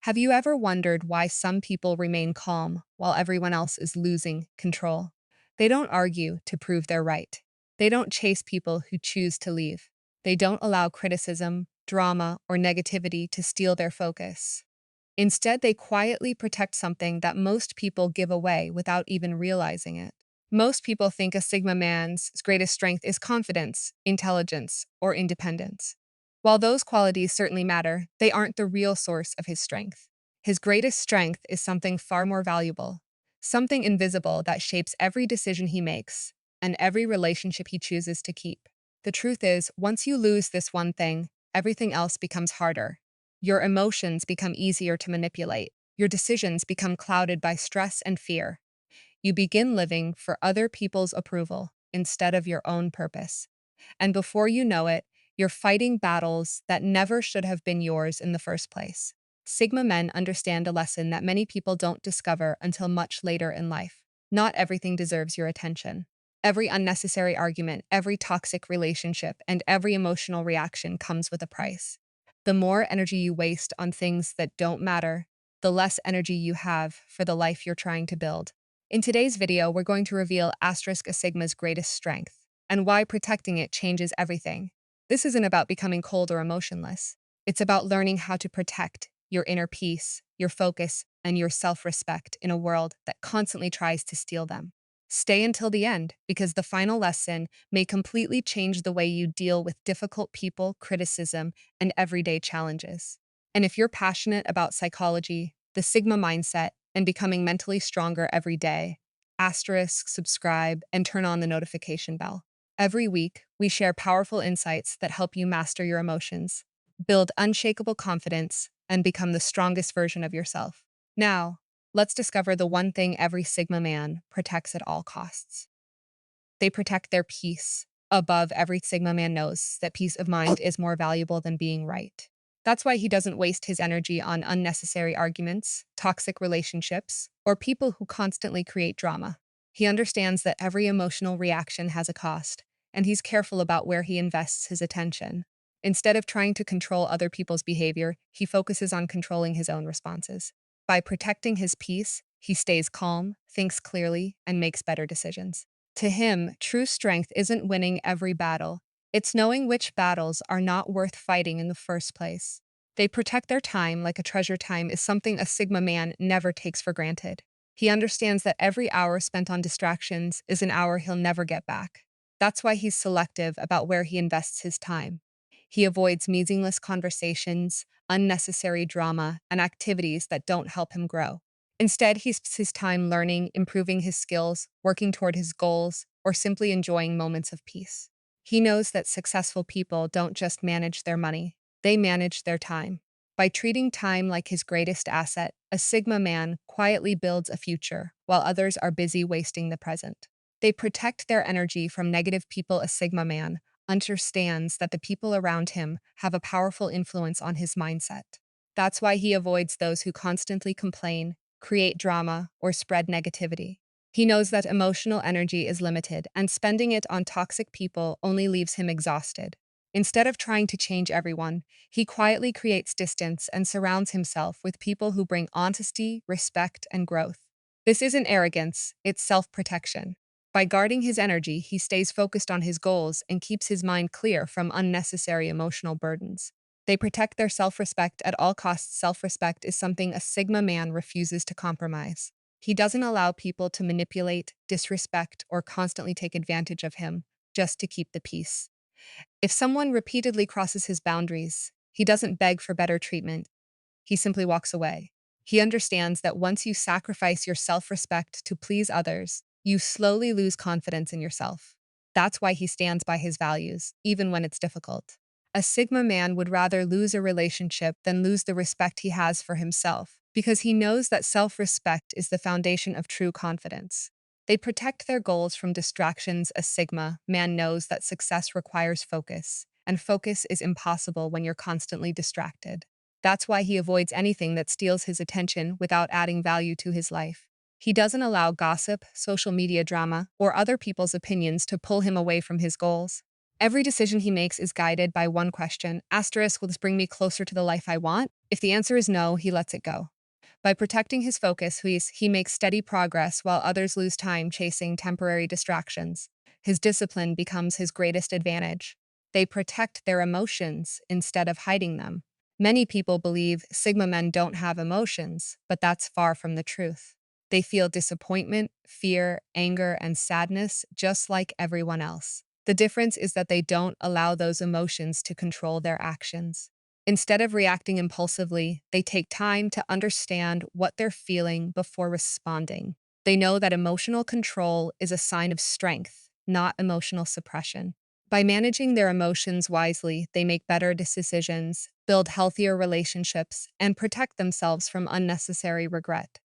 Have you ever wondered why some people remain calm while everyone else is losing control? They don't argue to prove they're right. They don't chase people who choose to leave. They don't allow criticism, drama, or negativity to steal their focus. Instead, they quietly protect something that most people give away without even realizing it. Most people think a Sigma man's greatest strength is confidence, intelligence, or independence. While those qualities certainly matter, they aren't the real source of his strength. His greatest strength is something far more valuable, something invisible that shapes every decision he makes and every relationship he chooses to keep. The truth is, once you lose this one thing, everything else becomes harder. Your emotions become easier to manipulate. Your decisions become clouded by stress and fear. You begin living for other people's approval instead of your own purpose. And before you know it, you're fighting battles that never should have been yours in the first place. Sigma men understand a lesson that many people don't discover until much later in life. Not everything deserves your attention. Every unnecessary argument, every toxic relationship, and every emotional reaction comes with a price. The more energy you waste on things that don't matter, the less energy you have for the life you're trying to build. In today's video, we're going to reveal Asterisk a Sigma's greatest strength and why protecting it changes everything. This isn't about becoming cold or emotionless. It's about learning how to protect your inner peace, your focus, and your self-respect in a world that constantly tries to steal them. Stay until the end, because the final lesson may completely change the way you deal with difficult people, criticism, and everyday challenges. And if you're passionate about psychology, the Sigma mindset, and becoming mentally stronger every day, asterisk, subscribe, and turn on the notification bell. Every week, we share powerful insights that help you master your emotions, build unshakable confidence, and become the strongest version of yourself. Now, let's discover the one thing every Sigma man protects at all costs. They protect their peace. Above, every Sigma man knows that peace of mind is more valuable than being right. That's why he doesn't waste his energy on unnecessary arguments, toxic relationships, or people who constantly create drama. He understands that every emotional reaction has a cost, and he's careful about where he invests his attention. Instead of trying to control other people's behavior, he focuses on controlling his own responses. By protecting his peace, he stays calm, thinks clearly, and makes better decisions. To him, true strength isn't winning every battle. It's knowing which battles are not worth fighting in the first place. They protect their time like a treasure. Time is something a Sigma man never takes for granted. He understands that every hour spent on distractions is an hour he'll never get back. That's why he's selective about where he invests his time. He avoids meaningless conversations, unnecessary drama, and activities that don't help him grow. Instead, he spends his time learning, improving his skills, working toward his goals, or simply enjoying moments of peace. He knows that successful people don't just manage their money, they manage their time. By treating time like his greatest asset, a Sigma man quietly builds a future, while others are busy wasting the present. They protect their energy from negative people. A Sigma man understands that the people around him have a powerful influence on his mindset. That's why he avoids those who constantly complain, create drama, or spread negativity. He knows that emotional energy is limited, and spending it on toxic people only leaves him exhausted. Instead of trying to change everyone, he quietly creates distance and surrounds himself with people who bring honesty, respect, and growth. This isn't arrogance, it's self-protection. By guarding his energy, he stays focused on his goals and keeps his mind clear from unnecessary emotional burdens. They protect their self-respect at all costs. Self-respect is something a Sigma man refuses to compromise. He doesn't allow people to manipulate, disrespect, or constantly take advantage of him just to keep the peace. If someone repeatedly crosses his boundaries, he doesn't beg for better treatment. He simply walks away. He understands that once you sacrifice your self-respect to please others, you slowly lose confidence in yourself. That's why he stands by his values, even when it's difficult. A Sigma man would rather lose a relationship than lose the respect he has for himself, because he knows that self-respect is the foundation of true confidence. They protect their goals from distractions. A Sigma man knows that success requires focus, and focus is impossible when you're constantly distracted. That's why he avoids anything that steals his attention without adding value to his life. He doesn't allow gossip, social media drama, or other people's opinions to pull him away from his goals. Every decision he makes is guided by one question. Asterisk, will this bring me closer to the life I want? If the answer is no, he lets it go. By protecting his focus, he makes steady progress while others lose time chasing temporary distractions. His discipline becomes his greatest advantage. They protect their emotions instead of hiding them. Many people believe Sigma men don't have emotions, but that's far from the truth. They feel disappointment, fear, anger, and sadness just like everyone else. The difference is that they don't allow those emotions to control their actions. Instead of reacting impulsively, they take time to understand what they're feeling before responding. They know that emotional control is a sign of strength, not emotional suppression. By managing their emotions wisely, they make better decisions, build healthier relationships, and protect themselves from unnecessary regret.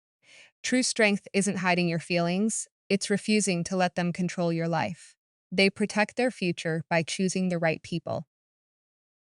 True strength isn't hiding your feelings, it's refusing to let them control your life. They protect their future by choosing the right people.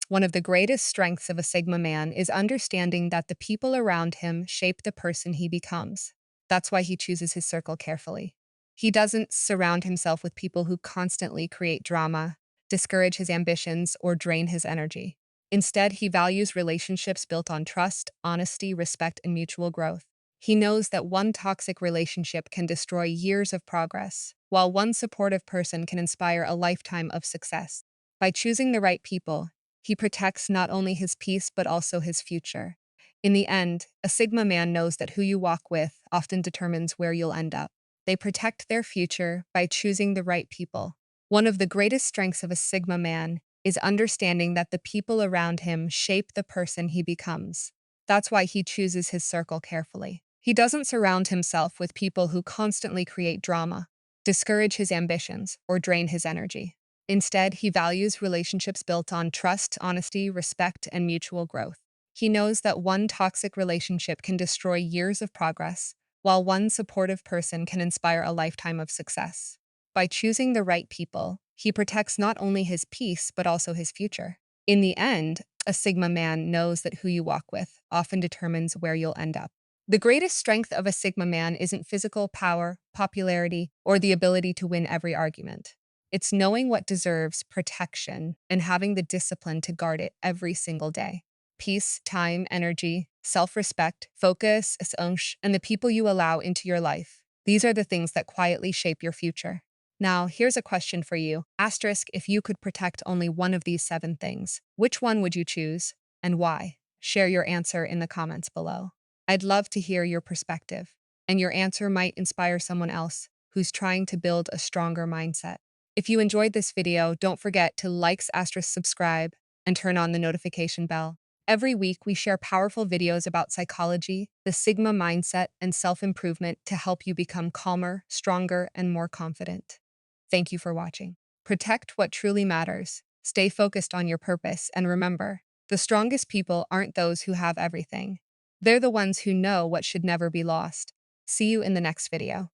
One of the greatest strengths of a Sigma man is understanding that the people around him shape the person he becomes. That's why he chooses his circle carefully. He doesn't surround himself with people who constantly create drama, discourage his ambitions, or drain his energy. Instead, he values relationships built on trust, honesty, respect, and mutual growth. He knows that one toxic relationship can destroy years of progress, while one supportive person can inspire a lifetime of success. By choosing the right people, he protects not only his peace but also his future. In the end, a Sigma man knows that who you walk with often determines where you'll end up. They protect their future by choosing the right people. One of the greatest strengths of a Sigma man is understanding that the people around him shape the person he becomes. That's why he chooses his circle carefully. He doesn't surround himself with people who constantly create drama, discourage his ambitions, or drain his energy. Instead, he values relationships built on trust, honesty, respect, and mutual growth. He knows that one toxic relationship can destroy years of progress, while one supportive person can inspire a lifetime of success. By choosing the right people, he protects not only his peace but also his future. In the end, a Sigma man knows that who you walk with often determines where you'll end up. The greatest strength of a Sigma man isn't physical power, popularity, or the ability to win every argument. It's knowing what deserves protection and having the discipline to guard it every single day. Peace, time, energy, self-respect, focus, and the people you allow into your life. These are the things that quietly shape your future. Now, here's a question for you. Asterisk, if you could protect only one of these 7 things, which one would you choose and why? Share your answer in the comments below. I'd love to hear your perspective, and your answer might inspire someone else who's trying to build a stronger mindset. If you enjoyed this video, don't forget to like, asterisk, subscribe, and turn on the notification bell. Every week, we share powerful videos about psychology, the Sigma mindset, and self-improvement to help you become calmer, stronger, and more confident. Thank you for watching. Protect what truly matters. Stay focused on your purpose, and remember, the strongest people aren't those who have everything. They're the ones who know what should never be lost. See you in the next video.